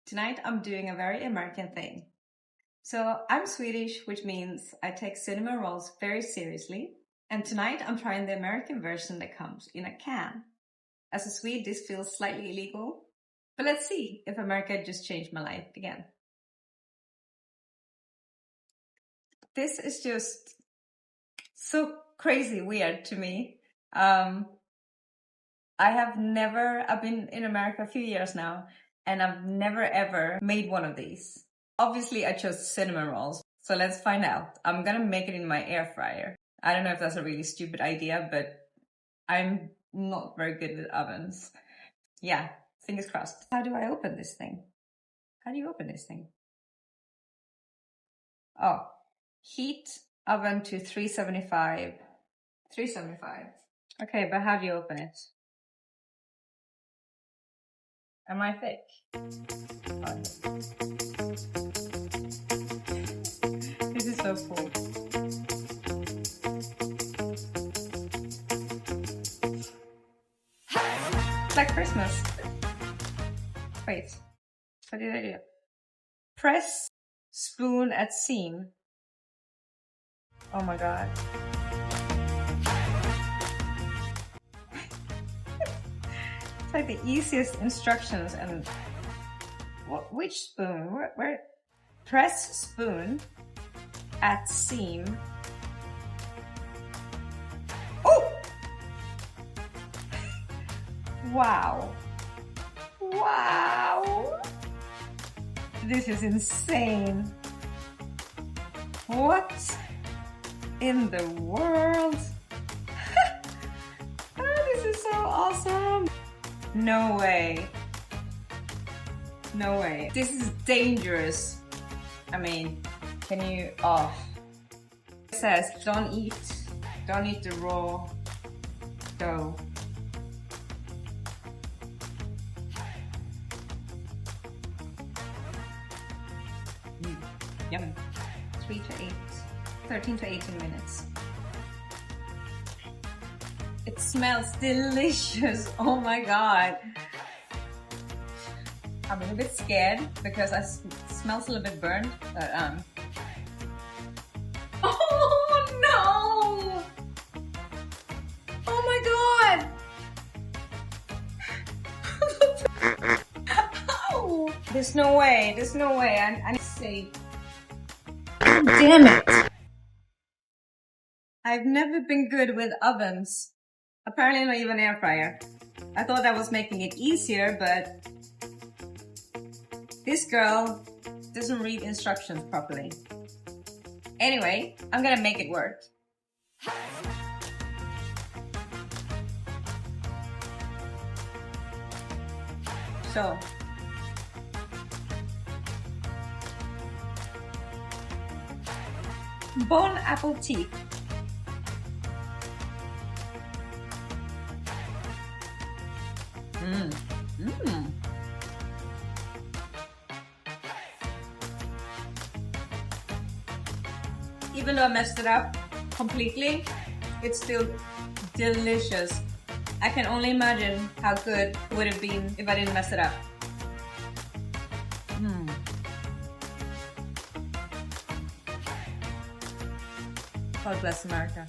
Tonight I'm doing a very American thing. So I'm Swedish, which means I take cinnamon rolls very seriously. And tonight I'm trying the American version that comes in a can. As a Swede, this feels slightly illegal, but let's see if America just changed my life again. This is just so crazy weird to me. I've been in America a few years now, and I've never ever made one of these. Obviously I chose cinnamon rolls, so let's find out. I'm gonna make it in my air fryer. I don't know if that's a really stupid idea, but I'm not very good with ovens. Yeah, fingers crossed. How do I open this thing? How do you open this thing? Oh, heat oven to 375. 375. Okay, but how do you open it? Am I thick? Oh. This is so cool. It's like Christmas. Wait, what did I do? Press spoon at seam. Oh my god. It's like the easiest instructions. And which spoon? Where? Press spoon at seam. Oh! Wow. Wow. This is insane. What in the world? Oh, this is so awesome. No way. No way. This is dangerous. I mean, can you off? It says don't eat the raw dough. Yum. 13 to 18 minutes. It smells delicious. Oh my god. I'm a little bit scared because it smells a little bit burned. But, oh no! Oh my god! Oh, there's no way. There's no way. I need to save. Damn it! I've never been good with ovens. Apparently not even air fryer. I thought that was making it easier, but this girl doesn't read instructions properly. Anyway, I'm gonna make it work. So, Bon appetit. Even though I messed it up completely, it's still delicious. I can only imagine how good it would have been if I didn't mess it up. God bless America.